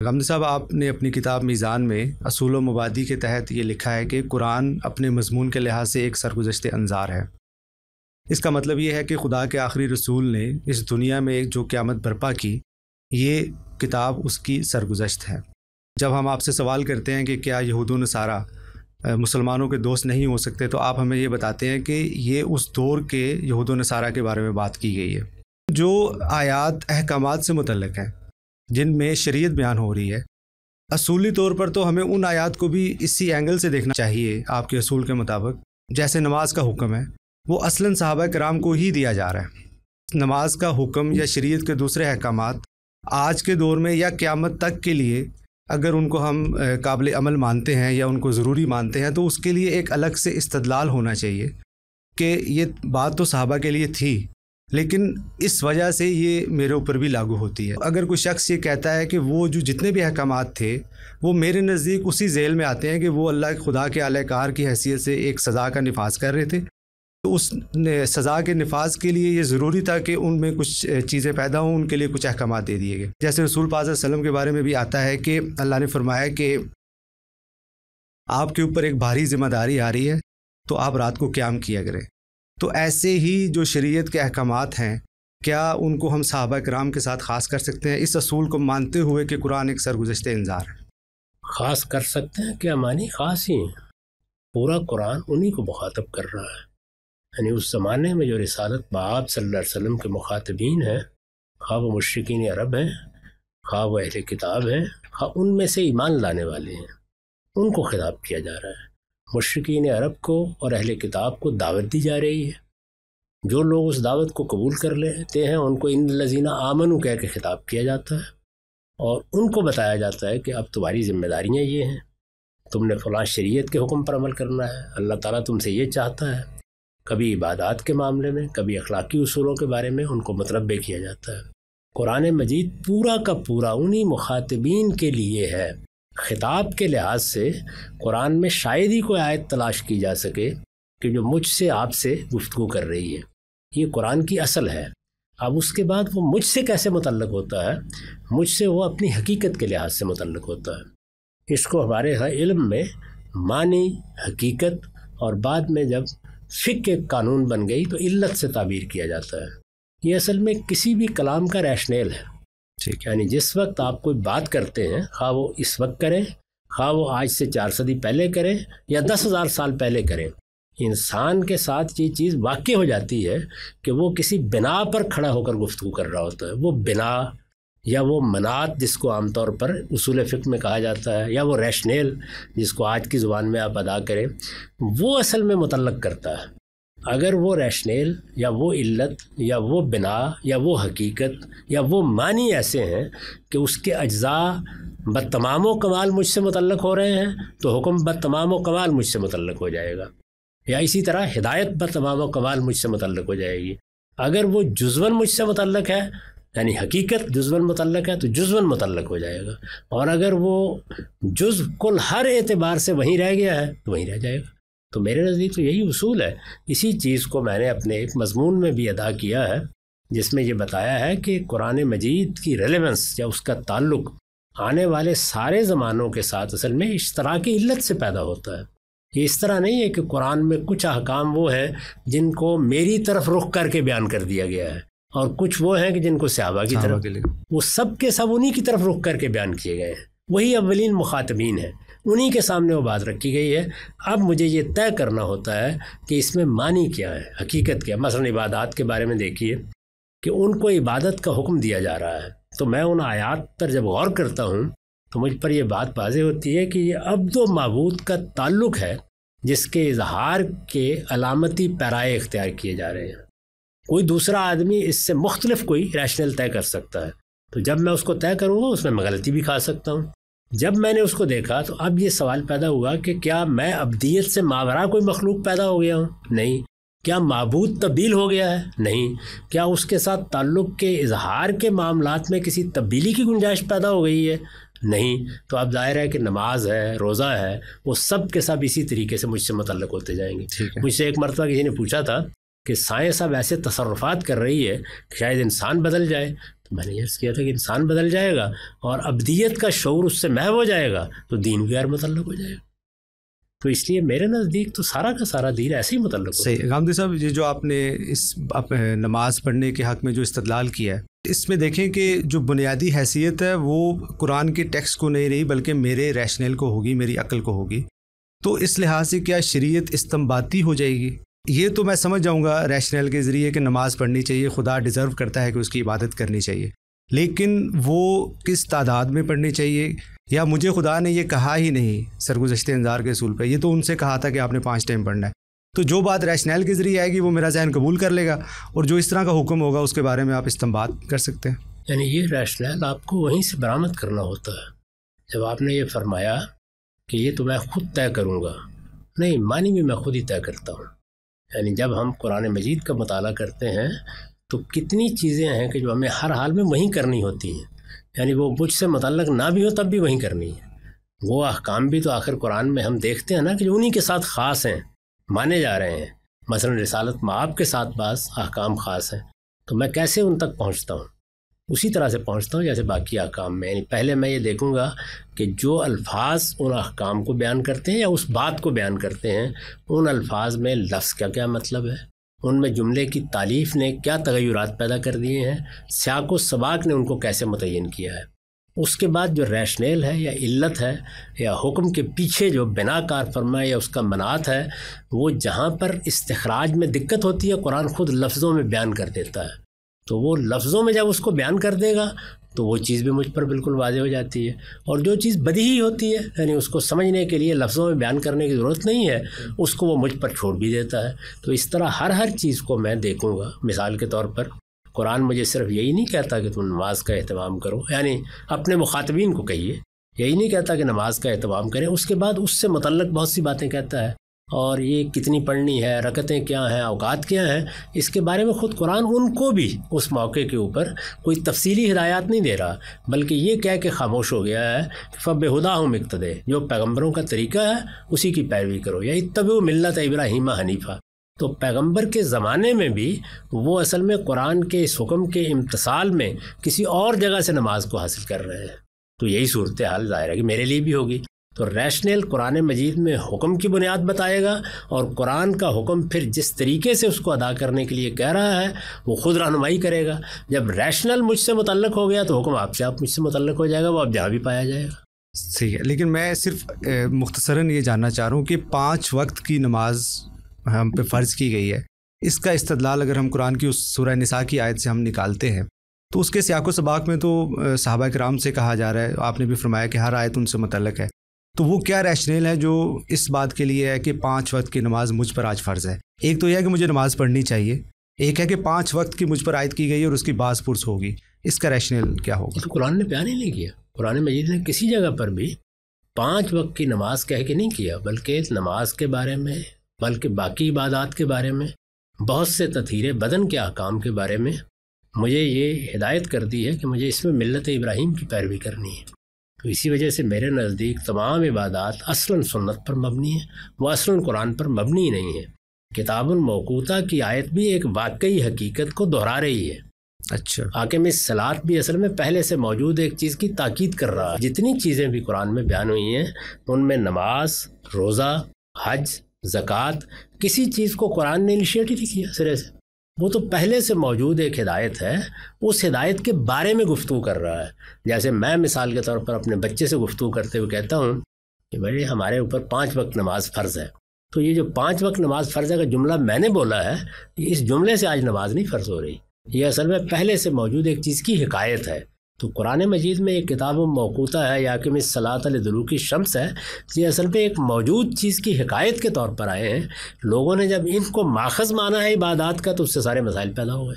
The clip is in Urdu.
غمدی صاحب، آپ نے اپنی کتاب میزان میں اصول و مبادی کے تحت یہ لکھا ہے کہ قرآن اپنے مضمون کے لحاظ سے ایک سرگزشت انظار ہے۔ اس کا مطلب یہ ہے کہ خدا کے آخری رسول نے اس دنیا میں جو قیامت برپا کی، یہ کتاب اس کی سرگزشت ہے۔ جب ہم آپ سے سوال کرتے ہیں کہ کیا یہود و نصارہ مسلمانوں کے دوست نہیں ہو سکتے، تو آپ ہمیں یہ بتاتے ہیں کہ یہ اس دور کے یہود و نصارہ کے بارے میں بات کی گئی ہے۔ جو آیات احکامات سے متعلق ہیں، جن میں شریعت بیان ہو رہی ہے، اصولی طور پر تو ہمیں ان آیات کو بھی اسی اینگل سے دیکھنا چاہیے۔ آپ کے اصول کے مطابق جیسے نماز کا حکم ہے، وہ اصلاً صحابہ کرام کو ہی دیا جا رہا ہے۔ نماز کا حکم یا شریعت کے دوسرے احکامات آج کے دور میں یا قیامت تک کے لیے اگر ان کو ہم قابل عمل مانتے ہیں یا ان کو ضروری مانتے ہیں، تو اس کے لیے ایک الگ سے استدلال ہونا چاہیے کہ یہ بات تو صحابہ کے لیے تھی، لیکن اس وجہ سے یہ میرے اوپر بھی لاگو ہوتی ہے۔ اگر کوئی شخص یہ کہتا ہے کہ وہ جو جتنے بھی احکامات تھے وہ میرے نزدیک اسی ذیل میں آتے ہیں کہ وہ اللہ خدا کے اعلی کار کی حیثیت سے ایک سزا کا نفاذ کر رہے تھے، تو اس سزا کے نفاذ کے لیے یہ ضروری تھا کہ ان میں کچھ چیزیں پیدا ہوں، ان کے لیے کچھ احکامات دے دیے گئے۔ جیسے رسول پاک صلی اللہ علیہ وسلم کے بارے میں بھی آتا ہے کہ اللہ نے فرمایا کہ آپ کے اوپر ایک بھاری ذمہ داری آ رہی ہے، تو آپ رات کو قیام کیا کریں۔ تو ایسے ہی جو شریعت کے احکامات ہیں، کیا ان کو ہم صحابہ کرام کے ساتھ خاص کر سکتے ہیں اس اصول کو مانتے ہوئے کہ قرآن ایک سرگزشت انذار ہے؟ خاص کر سکتے ہیں، کیا معنی خاص ہی ہیں؟ پورا قرآن انہی کو مخاطب کر رہا ہے۔ یعنی اس زمانے میں جو رسالت بآب صلی اللہ علیہ وسلم کے مخاطبین ہیں، خواہ وہ مشرکین عرب ہیں، خواہ وہ اہل کتاب ہیں، خواہ ان میں سے ایمان لانے والے ہیں، ان کو خطاب کیا جا رہا ہے۔ مشرکین عرب کو اور اہل کتاب کو دعوت دی جا رہی ہے۔ جو لوگ اس دعوت کو قبول کر لیتے ہیں ان کو ان الذین آمنوا کہہ کے خطاب کیا جاتا ہے، اور ان کو بتایا جاتا ہے کہ اب تمہاری ذمہ داریاں یہ ہیں، تم نے فلاں شریعت کے حکم پر عمل کرنا ہے، اللہ تعالیٰ تم سے یہ چاہتا ہے۔ کبھی عبادات کے معاملے میں، کبھی اخلاقی اصولوں کے بارے میں ان کو متنبہ کیا جاتا ہے۔ قرآن مجید پورا کا پورا انہی مخاطبین کے لیے ہے۔ خطاب کے لحاظ سے قرآن میں شاید ہی کوئی آیت تلاش کی جا سکے کہ جو مجھ سے آپ سے گفتگو کر رہی ہے۔ یہ قرآن کی اصل ہے۔ اب اس کے بعد وہ مجھ سے کیسے متعلق ہوتا ہے؟ مجھ سے وہ اپنی حقیقت کے لحاظ سے متعلق ہوتا ہے۔ اس کو ہمارے علم میں معنی، حقیقت، اور بعد میں جب فقہ کے قانون بن گئی تو علت سے تعبیر کیا جاتا ہے۔ یہ اصل میں کسی بھی کلام کا ریشنیل ہے۔ یعنی جس وقت آپ کوئی بات کرتے ہیں، خواہ وہ اس وقت کریں، خواہ وہ آج سے 4 صدی پہلے کریں یا 10,000 سال پہلے کریں، انسان کے ساتھ یہ چیز واقع ہو جاتی ہے کہ وہ کسی بنا پر کھڑا ہو کر گفتگو کر رہا ہوتا ہے۔ وہ بنا یا وہ منات جس کو عام طور پر اصول فقہ میں کہا جاتا ہے، یا وہ ریشنیل جس کو آج کی زبان میں آپ ادا کریں، وہ اصل میں متعلق کرتا ہے۔ اگر وہ ریشنیل یا وہ علت یا وہ بنا یا وہ حقیقت یا وہ معنی ایسے ہیں کہ اس کے اجزاء بتمام و کمال مجھ سے متعلق ہو رہے ہیں، تو حکم بتمام و کمال مجھ سے متعلق ہو جائے گا، یا اسی طرح ہدایت بتمام و کمال مجھ سے متعلق ہو جائے گی۔ اگر وہ جزواً مجھ سے متعلق ہے، یعنی حقیقت جزواً متعلق ہے، تو جزواً متعلق ہو جائے گا، اور اگر وہ جزو کل ہر اعتبار سے وہیں رہ گیا ہے تو وہیں رہ جائے گا۔ تو میرے نزدیک تو یہی اصول ہے۔ اسی چیز کو میں نے اپنے ایک مضمون میں بھی ادا کیا ہے، جس میں یہ بتایا ہے کہ قرآن مجید کی ریلیونس یا اس کا تعلق آنے والے سارے زمانوں کے ساتھ اصل میں اشتراکی علت سے پیدا ہوتا ہے۔ یہ اس طرح نہیں ہے کہ قرآن میں کچھ احکام وہ ہیں جن کو میری طرف رخ کر کے بیان کر دیا گیا ہے، اور کچھ وہ ہیں کہ جن کو صحابہ کی طرف، وہ سب کے سب انہی کی طرف رخ کر کے بیان کیے گئے ہیں۔ وہی اولین مخاطبین ہیں، انہی کے سامنے وہ بات رکھی گئی ہے۔ اب مجھے یہ طے کرنا ہوتا ہے کہ اس میں معنی کیا ہے، حقیقت کیا ہے۔ مثلا عبادات کے بارے میں دیکھیے کہ ان کو عبادت کا حکم دیا جا رہا ہے، تو میں ان آیات پر جب غور کرتا ہوں تو مجھ پر یہ بات واضح ہوتی ہے کہ یہ عبد و معبود کا تعلق ہے، جس کے اظہار کے علامتی پیرائے اختیار کیے جا رہے ہیں۔ کوئی دوسرا آدمی اس سے مختلف کوئی ریشنل طے کر سکتا ہے، تو جب میں اس کو طے کروں گا اس میں غلطی بھی کھا سکتا ہوں۔ جب میں نے اس کو دیکھا تو اب یہ سوال پیدا ہوا کہ کیا میں ابدیت سے ماورا کوئی مخلوق پیدا ہو گیا ہوں؟ نہیں۔ کیا معبود تبدیل ہو گیا ہے؟ نہیں۔ کیا اس کے ساتھ تعلق کے اظہار کے معاملات میں کسی تبدیلی کی گنجائش پیدا ہو گئی ہے؟ نہیں۔ تو اب ظاہر ہے کہ نماز ہے، روزہ ہے، وہ سب کے سب اسی طریقے سے مجھ سے متعلق ہوتے جائیں گے۔ مجھ سے ایک مرتبہ کسی نے پوچھا تھا کہ سائنس اب ایسے تصرفات کر رہی ہے کہ شاید انسان بدل جائے، میں نے عرض کیا تھا کہ انسان بدل جائے گا اور ابدیت کا شعور اس سے محو ہو جائے گا تو دین غیر متعلق ہو جائے گا. تو اس لیے میرے نزدیک تو سارا کا سارا دین ایسے ہی متعلق ہو. صحیح. غامدی صاحب، یہ جو آپ نے اس نماز پڑھنے کے حق میں جو استدلال کیا ہے، اس میں دیکھیں کہ جو بنیادی حیثیت ہے وہ قرآن کے ٹیکسٹ کو نہیں رہی بلکہ میرے ریشنل کو ہوگی، میری عقل کو ہوگی. تو اس لحاظ سے کیا شریعت استنباطی ہو جائے گی؟ یہ تو میں سمجھ جاؤں گا ریشنل کے ذریعے کہ نماز پڑھنی چاہیے، خدا ڈیزرو کرتا ہے کہ اس کی عبادت کرنی چاہیے، لیکن وہ کس تعداد میں پڑھنی چاہیے؟ یا مجھے خدا نے یہ کہا ہی نہیں سرگزشتہ انذار کے اصول پہ، یہ تو ان سے کہا تھا کہ آپ نے 5 ٹائم پڑھنا ہے. تو جو بات ریشنل کے ذریعے آئے گی وہ میرا ذہن قبول کر لے گا، اور جو اس طرح کا حکم ہوگا اس کے بارے میں آپ استنباط کر سکتے ہیں. یعنی یہ ریشنل آپ کو وہیں سے برآمد کرنا ہوتا ہے. جب آپ نے یہ فرمایا کہ یہ تو میں خود طے کروں گا، نہیں، معنی بھی میں خود ہی طے کرتا ہوں. یعنی جب ہم قرآن مجید کا مطالعہ کرتے ہیں تو کتنی چیزیں ہیں کہ جو ہمیں ہر حال میں وہیں کرنی ہوتی ہیں. یعنی وہ مجھ سے متعلق نہ بھی ہو تب بھی وہیں کرنی ہے. وہ احکام بھی تو آخر قرآن میں ہم دیکھتے ہیں نا کہ جو انہی کے ساتھ خاص ہیں، مانے جا رہے ہیں. مثلا رسالت مآب کے ساتھ بعض احکام خاص ہیں، تو میں کیسے ان تک پہنچتا ہوں؟ اسی طرح سے پہنچتا ہوں جیسے باقی احکام میں. یعنی پہلے میں یہ دیکھوں گا کہ جو الفاظ ان احکام کو بیان کرتے ہیں یا اس بات کو بیان کرتے ہیں، ان الفاظ میں لفظ کا کیا مطلب ہے، ان میں جملے کی تالیف نے کیا تغیرات پیدا کر دیے ہیں، سیاق و سباق نے ان کو کیسے متعین کیا ہے. اس کے بعد جو ریشنل ہے یا علت ہے یا حکم کے پیچھے جو بنا کار فرما یا اس کا منات ہے، وہ جہاں پر استخراج میں دقت ہوتی ہے قرآن خود لفظوں میں بیان کر دیتا ہے. تو وہ لفظوں میں جب اس کو بیان کر دے گا تو وہ چیز بھی مجھ پر بالکل واضح ہو جاتی ہے. اور جو چیز بدیہی ہوتی ہے، یعنی اس کو سمجھنے کے لیے لفظوں میں بیان کرنے کی ضرورت نہیں ہے، اس کو وہ مجھ پر چھوڑ بھی دیتا ہے. تو اس طرح ہر چیز کو میں دیکھوں گا. مثال کے طور پر قرآن مجھے صرف یہی نہیں کہتا کہ تم نماز کا اہتمام کرو، یعنی اپنے مخاطبین کو کہیے، یہی نہیں کہتا کہ نماز کا اہتمام کریں. اس کے بعد اس سے متعلق بہت سی باتیں کہتا ہے، اور یہ کتنی پڑھنی ہے، رکعتیں کیا ہیں، اوقات کیا ہیں، اس کے بارے میں خود قرآن ان کو بھی اس موقع کے اوپر کوئی تفصیلی ہدایات نہیں دے رہا، بلکہ یہ کہہ کے خاموش ہو گیا ہے کہ فَبِہُدَاهُمْ اقْتَدِیٰ، جو پیغمبروں کا طریقہ ہے اسی کی پیروی کرو، یا اتبعوا ملت ابراہیم حنیفہ. تو پیغمبر کے زمانے میں بھی وہ اصل میں قرآن کے اس حکم کے امتثال میں کسی اور جگہ سے نماز کو حاصل کر رہے ہیں. تو یہی صورتحال ظاہر ہے کہ میرے لیے بھی ہوگی. تو ریشنل قرآن مجید میں حکم کی بنیاد بتائے گا، اور قرآن کا حکم پھر جس طریقے سے اس کو ادا کرنے کے لیے کہہ رہا ہے وہ خود رہنمائی کرے گا. جب ریشنل مجھ سے متعلق ہو گیا تو حکم آپ مجھ سے متعلق ہو جائے گا، وہ آپ جہاں بھی پایا جائے گا. صحیح ہے. لیکن میں صرف مختصراً یہ جاننا چاہ رہا ہوں کہ 5 وقت کی نماز ہم پہ فرض کی گئی ہے، اس کا استدلال اگر ہم قرآن کی اس سورہ نساء کی آیت سے ہم نکالتے ہیں تو اس کے سیاق و سباق میں تو صحابہ کرام سے کہا جا رہا ہے، آپ نے بھی فرمایا کہ ہر آیت ان سے متعلق ہے. تو وہ کیا ریشنل ہے جو اس بات کے لیے ہے کہ 5 وقت کی نماز مجھ پر آج فرض ہے؟ ایک تو یہ ہے کہ مجھے نماز پڑھنی چاہیے، ایک ہے کہ 5 وقت کی مجھ پر آیت کی گئی اور اس کی باز پرس ہوگی. اس کا ریشنل کیا ہوگا؟ تو قرآن نے بیان ہی نہیں کیا. قرآن مجید نے کسی جگہ پر بھی 5 وقت کی نماز کہہ کے نہیں کیا، بلکہ نماز کے بارے میں، بلکہ باقی عبادات کے بارے میں، بہت سے تطہیر بدن کے احکام کے بارے میں مجھے یہ ہدایت کر دی ہے کہ مجھے اس میں ملت ابراہیم کی پیروی کرنی ہے. تو اسی وجہ سے میرے نزدیک تمام عبادات اصلاً سنت پر مبنی ہیں، وہ اصلاً قرآن پر مبنی نہیں ہے. کتاب الموقوتہ کی آیت بھی ایک واقعی حقیقت کو دہرا رہی ہے. اچھا، حاکم الصلاۃ بھی اصل میں پہلے سے موجود ایک چیز کی تاکید کر رہا ہے. جتنی چیزیں بھی قرآن میں بیان ہوئی ہیں ان میں نماز، روزہ، حج، زکوٰۃ، کسی چیز کو قرآن نے انیشیٹ ہی نہیں کیا سرے سے. وہ تو پہلے سے موجود ایک ہدایت ہے، اس ہدایت کے بارے میں گفتگو کر رہا ہے. جیسے میں مثال کے طور پر اپنے بچے سے گفتگو کرتے ہوئے کہتا ہوں کہ بھائی ہمارے اوپر 5 وقت نماز فرض ہے. تو یہ جو 5 وقت نماز فرض ہے کا جملہ میں نے بولا ہے، اس جملے سے آج نماز نہیں فرض ہو رہی، یہ اصل میں پہلے سے موجود ایک چیز کی حکایت ہے. تو قرآن مجید میں ایک کتاب موقوتہ ہے، یا کہ الصلاۃ لدلوک الشمس ہے، یہ اصل میں ایک موجود چیز کی حکایت کے طور پر آئے ہیں. لوگوں نے جب ان کو ماخذ مانا ہے عبادات کا تو اس سے سارے مسائل پیدا ہوئے.